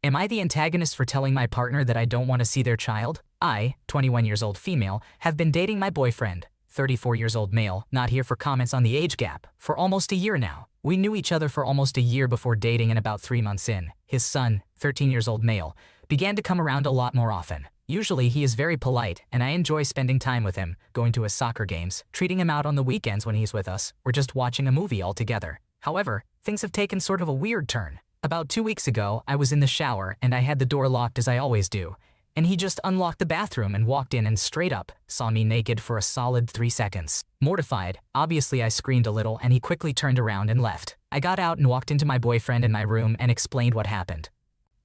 Am I the antagonist for telling my partner that I don't want to see their child? I, 21 years old female, have been dating my boyfriend, 34 years old male, not here for comments on the age gap, for almost a year now. We knew each other for almost a year before dating, and about 3 months in, his son, 13 years old male, began to come around a lot more often. Usually he is very polite, and I enjoy spending time with him, going to his soccer games, treating him out on the weekends when he's with us, or just watching a movie all together. However, things have taken sort of a weird turn. About 2 weeks ago, I was in the shower and I had the door locked as I always do, and he just unlocked the bathroom and walked in and straight up saw me naked for a solid 3 seconds. Mortified, obviously I screamed a little, and he quickly turned around and left. I got out and walked into my boyfriend in my room and explained what happened.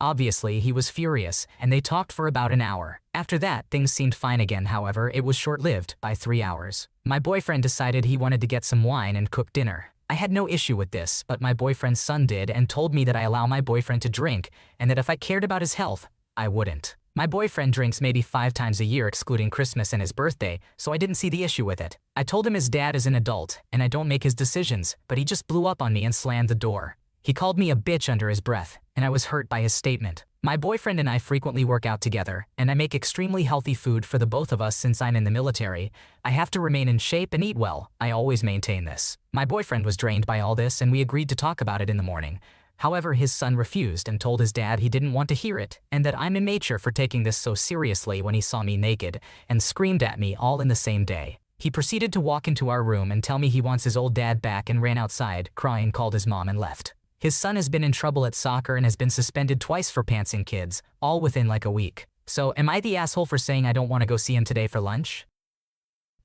Obviously, he was furious, and they talked for about an hour. After that, things seemed fine again. However, it was short-lived, by 3 hours. My boyfriend decided he wanted to get some wine and cook dinner. I had no issue with this, but my boyfriend's son did and told me that I allow my boyfriend to drink and that if I cared about his health, I wouldn't. My boyfriend drinks maybe 5 times a year excluding Christmas and his birthday, so I didn't see the issue with it. I told him his dad is an adult and I don't make his decisions, but he just blew up on me and slammed the door. He called me a bitch under his breath, and I was hurt by his statement. My boyfriend and I frequently work out together, and I make extremely healthy food for the both of us since I'm in the military. I have to remain in shape and eat well. I always maintain this. My boyfriend was drained by all this, and we agreed to talk about it in the morning. However, his son refused and told his dad he didn't want to hear it, and that I'm immature for taking this so seriously when he saw me naked, and screamed at me all in the same day. He proceeded to walk into our room and tell me he wants his old dad back and ran outside, crying, called his mom and left. His son has been in trouble at soccer and has been suspended twice for pantsing kids, all within like a week. So am I the asshole for saying I don't want to go see him today for lunch?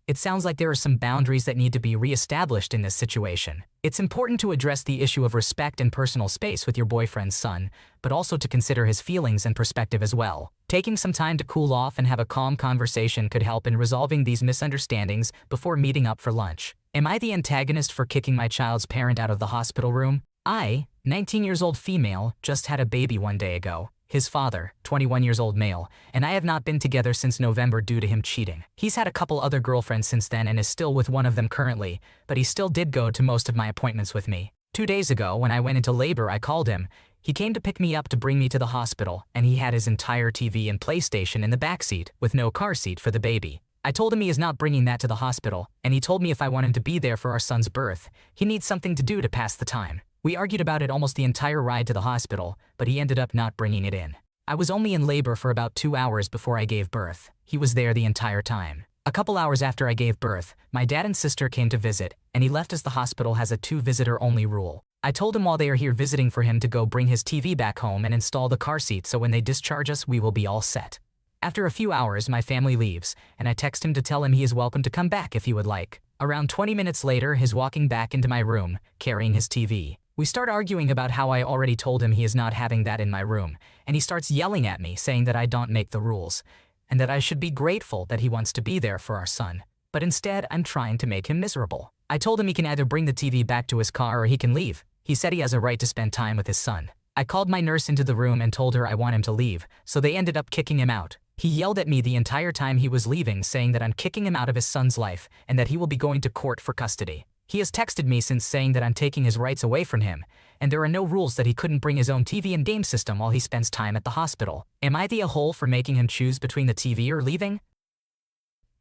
It sounds like there are some boundaries that need to be re-established in this situation. It's important to address the issue of respect and personal space with your boyfriend's son, but also to consider his feelings and perspective as well. Taking some time to cool off and have a calm conversation could help in resolving these misunderstandings before meeting up for lunch. Am I the antagonist for kicking my child's parent out of the hospital room? I, 19 years old female, just had a baby 1 day ago. His father, 21 years old male, and I have not been together since November due to him cheating. He's had a couple other girlfriends since then and is still with one of them currently, but he still did go to most of my appointments with me. 2 days ago, when I went into labor, I called him. He came to pick me up to bring me to the hospital, and he had his entire TV and PlayStation in the backseat with no car seat for the baby. I told him he is not bringing that to the hospital, and he told me if I want him to be there for our son's birth, he needs something to do to pass the time. We argued about it almost the entire ride to the hospital, but he ended up not bringing it in. I was only in labor for about 2 hours before I gave birth. He was there the entire time. A couple hours after I gave birth, my dad and sister came to visit, and he left as the hospital has a 2-visitor-only rule. I told him while they are here visiting for him to go bring his TV back home and install the car seat so when they discharge us we will be all set. After a few hours, my family leaves, and I text him to tell him he is welcome to come back if he would like. Around 20 minutes later, he's walking back into my room, carrying his TV. We start arguing about how I already told him he is not having that in my room, and he starts yelling at me saying that I don't make the rules, and that I should be grateful that he wants to be there for our son. But instead, I'm trying to make him miserable. I told him he can either bring the TV back to his car or he can leave. He said he has a right to spend time with his son. I called my nurse into the room and told her I want him to leave, so they ended up kicking him out. He yelled at me the entire time he was leaving, saying that I'm kicking him out of his son's life and that he will be going to court for custody. He has texted me since saying that I'm taking his rights away from him, and there are no rules that he couldn't bring his own TV and game system while he spends time at the hospital. Am I the a-hole for making him choose between the TV or leaving?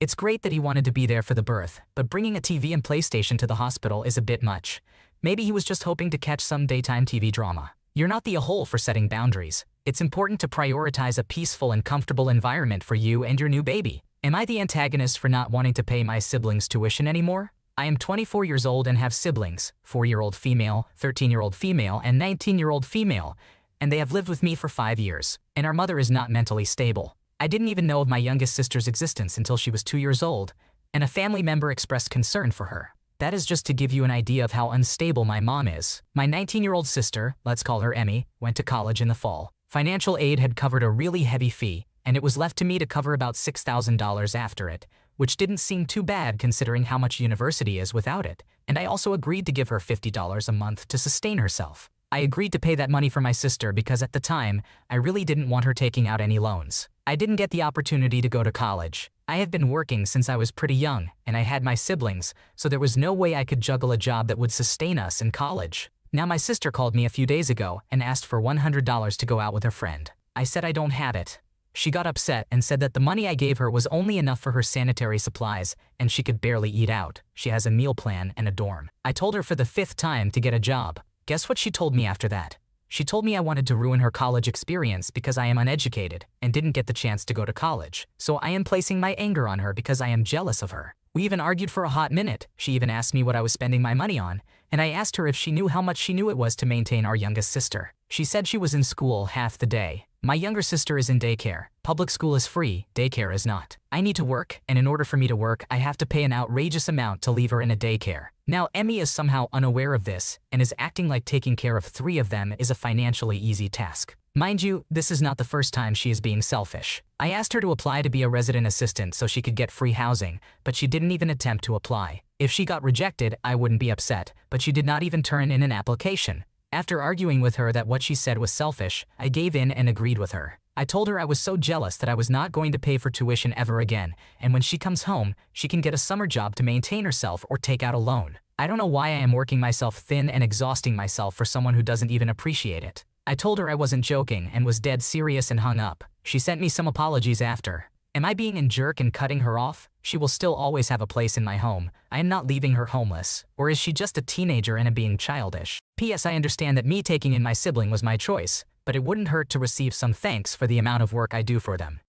It's great that he wanted to be there for the birth, but bringing a TV and PlayStation to the hospital is a bit much. Maybe he was just hoping to catch some daytime TV drama. You're not the a-hole for setting boundaries. It's important to prioritize a peaceful and comfortable environment for you and your new baby. Am I the antagonist for not wanting to pay my siblings' tuition anymore? I am 24 years old and have siblings, 4-year-old female, 13-year-old female, and 19-year-old female, and they have lived with me for 5 years, and our mother is not mentally stable. I didn't even know of my youngest sister's existence until she was 2 years old, and a family member expressed concern for her. That is just to give you an idea of how unstable my mom is. My 19-year-old sister, let's call her Emmy, went to college in the fall. Financial aid had covered a really heavy fee, and it was left to me to cover about $6,000 after it, which didn't seem too bad considering how much university is without it, and I also agreed to give her $50 a month to sustain herself. I agreed to pay that money for my sister because at the time, I really didn't want her taking out any loans. I didn't get the opportunity to go to college. I have been working since I was pretty young, and I had my siblings, so there was no way I could juggle a job that would sustain us in college. Now my sister called me a few days ago and asked for $100 to go out with her friend. I said I don't have it. She got upset and said that the money I gave her was only enough for her sanitary supplies and she could barely eat out. She has a meal plan and a dorm. I told her for the 5th time to get a job. Guess what she told me after that? She told me I wanted to ruin her college experience because I am uneducated and didn't get the chance to go to college. So I am placing my anger on her because I am jealous of her. We even argued for a hot minute. She even asked me what I was spending my money on, and I asked her if she knew how much she knew it was to maintain our youngest sister. She said she was in school half the day. My younger sister is in daycare. Public school is free, daycare is not. I need to work, and in order for me to work, I have to pay an outrageous amount to leave her in a daycare. Now, Emmy is somehow unaware of this and is acting like taking care of 3 of them is a financially easy task. Mind you, this is not the first time she is being selfish. I asked her to apply to be a resident assistant so she could get free housing, but she didn't even attempt to apply. If she got rejected, I wouldn't be upset, but she did not even turn in an application. After arguing with her that what she said was selfish, I gave in and agreed with her. I told her I was so jealous that I was not going to pay for tuition ever again, and when she comes home, she can get a summer job to maintain herself or take out a loan. I don't know why I am working myself thin and exhausting myself for someone who doesn't even appreciate it. I told her I wasn't joking and was dead serious and hung up. She sent me some apologies after. Am I being a jerk and cutting her off? She will still always have a place in my home. I am not leaving her homeless. Or is she just a teenager and being childish? P.S. I understand that me taking in my sibling was my choice, but it wouldn't hurt to receive some thanks for the amount of work I do for them.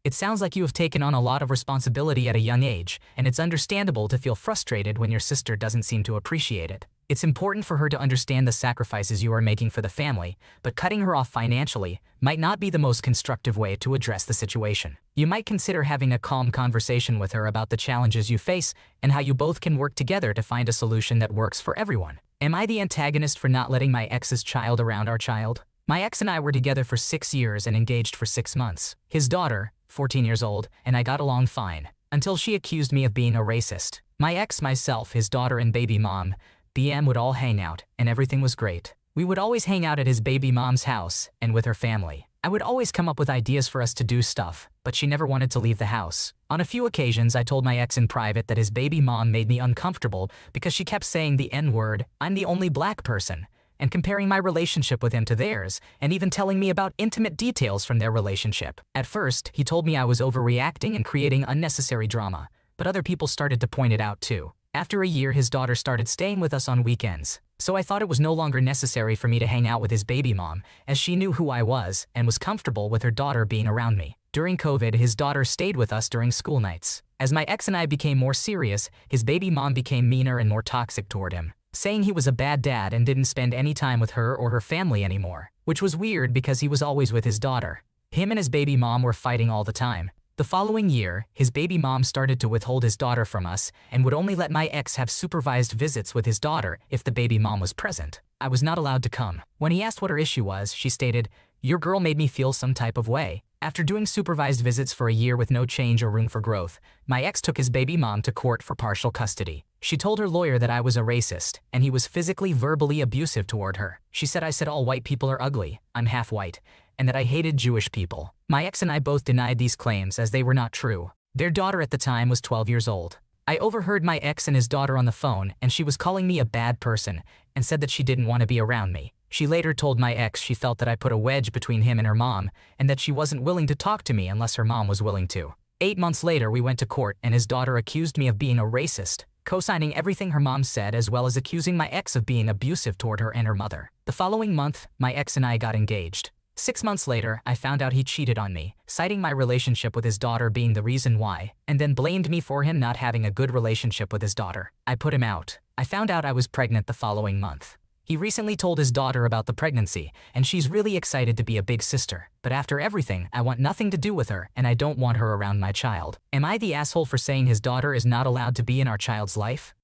It sounds like you have taken on a lot of responsibility at a young age, and it's understandable to feel frustrated when your sister doesn't seem to appreciate it. It's important for her to understand the sacrifices you are making for the family, but cutting her off financially might not be the most constructive way to address the situation. You might consider having a calm conversation with her about the challenges you face and how you both can work together to find a solution that works for everyone. Am I the antagonist for not letting my ex's child around our child? My ex and I were together for 6 years and engaged for 6 months. His daughter, 14 years old, and I got along fine, until she accused me of being a racist. My ex, myself, his daughter and baby mom, BM would all hang out, and everything was great. We would always hang out at his baby mom's house and with her family. I would always come up with ideas for us to do stuff, but she never wanted to leave the house. On a few occasions, I told my ex in private that his baby mom made me uncomfortable because she kept saying the N-word, I'm the only black person, and comparing my relationship with him to theirs, and even telling me about intimate details from their relationship. At first, he told me I was overreacting and creating unnecessary drama, but other people started to point it out too. After a year, his daughter started staying with us on weekends, so I thought it was no longer necessary for me to hang out with his baby mom, as she knew who I was and was comfortable with her daughter being around me. During COVID, his daughter stayed with us during school nights. As my ex and I became more serious, his baby mom became meaner and more toxic toward him, saying he was a bad dad and didn't spend any time with her or her family anymore, which was weird because he was always with his daughter. Him and his baby mom were fighting all the time. The following year, his baby mom started to withhold his daughter from us and would only let my ex have supervised visits with his daughter if the baby mom was present. I was not allowed to come. When he asked what her issue was, she stated, "Your girl made me feel some type of way." After doing supervised visits for a year with no change or room for growth, my ex took his baby mom to court for partial custody. She told her lawyer that I was a racist, and he was physically, verbally abusive toward her. She said I said all white people are ugly, I'm half white, and that I hated Jewish people. My ex and I both denied these claims as they were not true. Their daughter at the time was 12 years old. I overheard my ex and his daughter on the phone, and she was calling me a bad person and said that she didn't want to be around me. She later told my ex she felt that I put a wedge between him and her mom and that she wasn't willing to talk to me unless her mom was willing to. 8 months later, we went to court and his daughter accused me of being a racist, co-signing everything her mom said as well as accusing my ex of being abusive toward her and her mother. The following month, my ex and I got engaged. 6 months later, I found out he cheated on me, citing my relationship with his daughter being the reason why, and then blamed me for him not having a good relationship with his daughter. I put him out. I found out I was pregnant the following month. He recently told his daughter about the pregnancy, and she's really excited to be a big sister. But after everything, I want nothing to do with her, and I don't want her around my child. Am I the asshole for saying his daughter is not allowed to be in our child's life?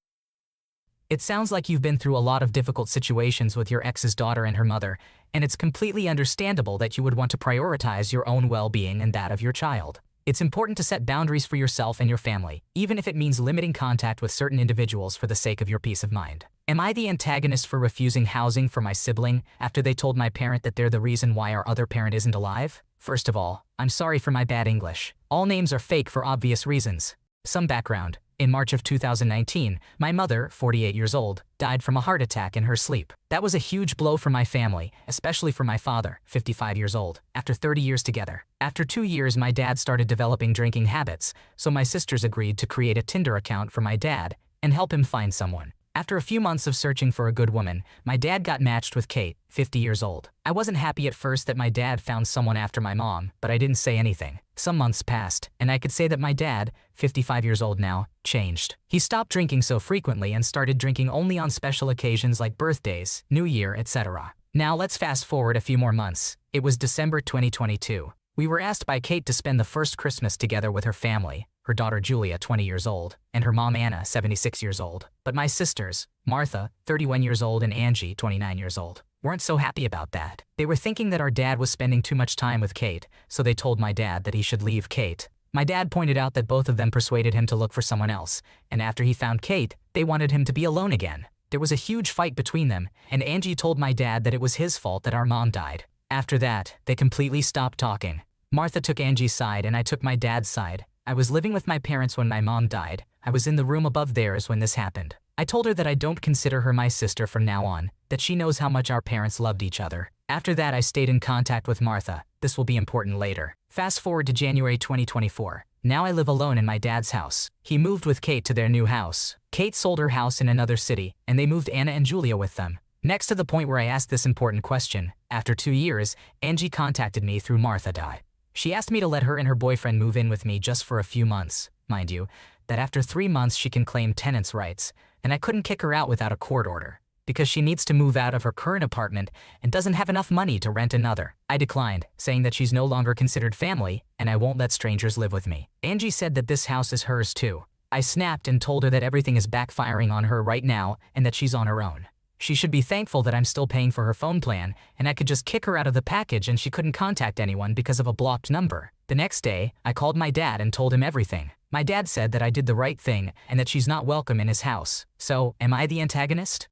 It sounds like you've been through a lot of difficult situations with your ex's daughter and her mother, and it's completely understandable that you would want to prioritize your own well-being and that of your child. It's important to set boundaries for yourself and your family, even if it means limiting contact with certain individuals for the sake of your peace of mind. Am I the antagonist for refusing housing for my sibling after they told my parent that they're the reason why our other parent isn't alive? First of all, I'm sorry for my bad English. All names are fake for obvious reasons. Some background. In March of 2019, my mother, 48 years old, died from a heart attack in her sleep. That was a huge blow for my family, especially for my father, 55 years old, after 30 years together. After 2 years, my dad started developing drinking habits, so my sisters agreed to create a Tinder account for my dad and help him find someone. After a few months of searching for a good woman, my dad got matched with Kate, 50 years old. I wasn't happy at first that my dad found someone after my mom, but I didn't say anything. Some months passed, and I could say that my dad, 55 years old now, changed. He stopped drinking so frequently and started drinking only on special occasions like birthdays, New Year, etc. Now let's fast forward a few more months. It was December 2022. We were asked by Kate to spend the first Christmas together with her family, her daughter Julia, 20 years old, and her mom Anna, 76 years old. But my sisters, Martha, 31 years old, and Angie, 29 years old, weren't so happy about that. They were thinking that our dad was spending too much time with Kate, so they told my dad that he should leave Kate. My dad pointed out that both of them persuaded him to look for someone else, and after he found Kate, they wanted him to be alone again. There was a huge fight between them, and Angie told my dad that it was his fault that our mom died. After that, they completely stopped talking. Martha took Angie's side and I took my dad's side. I was living with my parents when my mom died. I was in the room above theirs when this happened. I told her that I don't consider her my sister from now on, that she knows how much our parents loved each other. After that, I stayed in contact with Martha. This will be important later. Fast forward to January 2024. Now I live alone in my dad's house. He moved with Kate to their new house. Kate sold her house in another city, and they moved Anna and Julia with them. Next to the point where I asked this important question, after 2 years, Angie contacted me through MarthaDie. She asked me to let her and her boyfriend move in with me just for a few months. Mind you, that after 3 months she can claim tenants' rights, and I couldn't kick her out without a court order, because she needs to move out of her current apartment and doesn't have enough money to rent another. I declined, saying that she's no longer considered family, and I won't let strangers live with me. Angie said that this house is hers too. I snapped and told her that everything is backfiring on her right now and that she's on her own. She should be thankful that I'm still paying for her phone plan, and I could just kick her out of the package and she couldn't contact anyone because of a blocked number. The next day, I called my dad and told him everything. My dad said that I did the right thing and that she's not welcome in his house. So, am I the antagonist?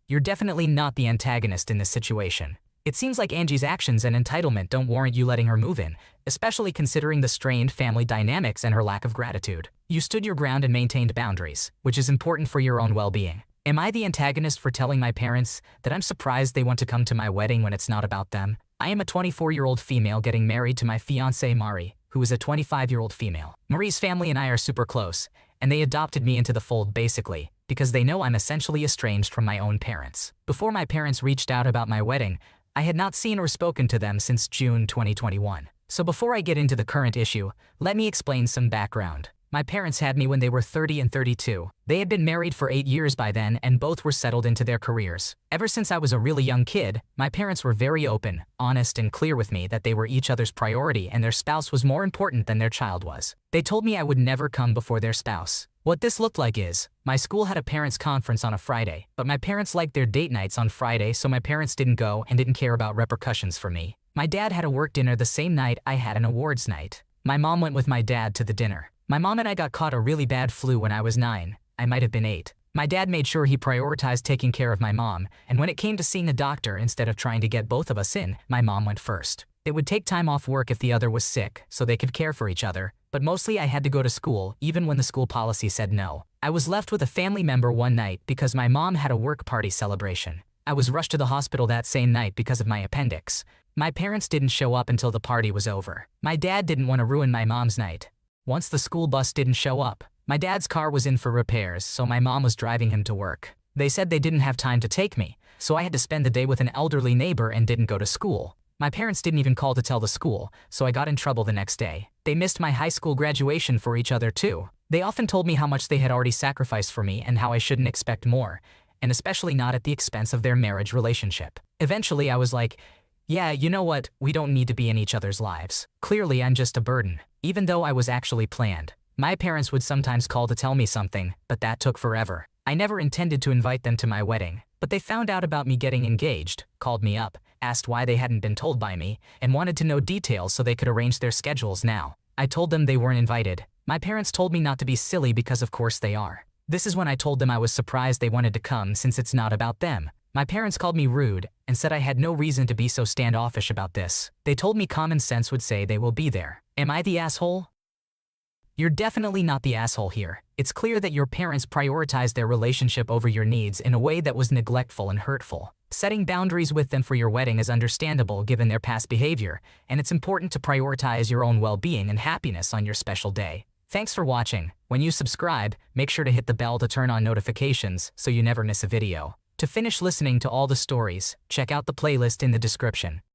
You're definitely not the antagonist in this situation. It seems like Angie's actions and entitlement don't warrant you letting her move in, especially considering the strained family dynamics and her lack of gratitude. You stood your ground and maintained boundaries, which is important for your own well-being. Am I the antagonist for telling my parents that I'm surprised they want to come to my wedding when it's not about them? I am a 24-year-old female getting married to my fiancée Mari, who is a 25-year-old female. Marie's family and I are super close, and they adopted me into the fold basically, because they know I'm essentially estranged from my own parents. Before my parents reached out about my wedding, I had not seen or spoken to them since June 2021. So before I get into the current issue, let me explain some background. My parents had me when they were 30 and 32. They had been married for 8 years by then and both were settled into their careers. Ever since I was a really young kid, my parents were very open, honest, and clear with me that they were each other's priority and their spouse was more important than their child was. They told me I would never come before their spouse. What this looked like is, my school had a parents' conference on a Friday, but my parents liked their date nights on Friday, so my parents didn't go and didn't care about repercussions for me. My dad had a work dinner the same night I had an awards night. My mom went with my dad to the dinner. My mom and I got caught a really bad flu when I was 9. I might have been 8. My dad made sure he prioritized taking care of my mom, and when it came to seeing a doctor instead of trying to get both of us in, my mom went first. It would take time off work if the other was sick, so they could care for each other, but mostly I had to go to school even when the school policy said no. I was left with a family member one night because my mom had a work party celebration. I was rushed to the hospital that same night because of my appendix. My parents didn't show up until the party was over. My dad didn't want to ruin my mom's night. Once the school bus didn't show up, my dad's car was in for repairs, so my mom was driving him to work. They said they didn't have time to take me, so I had to spend the day with an elderly neighbor and didn't go to school. My parents didn't even call to tell the school, so I got in trouble the next day. They missed my high school graduation for each other too. They often told me how much they had already sacrificed for me and how I shouldn't expect more, and especially not at the expense of their marriage relationship. Eventually I was like, yeah, you know what, we don't need to be in each other's lives. Clearly I'm just a burden. Even though I was actually planned. My parents would sometimes call to tell me something, but that took forever. I never intended to invite them to my wedding, but they found out about me getting engaged, called me up, asked why they hadn't been told by me, and wanted to know details so they could arrange their schedules now. I told them they weren't invited. My parents told me not to be silly because of course they are. This is when I told them I was surprised they wanted to come since it's not about them. My parents called me rude and said I had no reason to be so standoffish about this. They told me common sense would say they will be there. Am I the asshole? You're definitely not the asshole here. It's clear that your parents prioritized their relationship over your needs in a way that was neglectful and hurtful. Setting boundaries with them for your wedding is understandable given their past behavior, and it's important to prioritize your own well-being and happiness on your special day. Thanks for watching. When you subscribe, make sure to hit the bell to turn on notifications so you never miss a video. To finish listening to all the stories, check out the playlist in the description.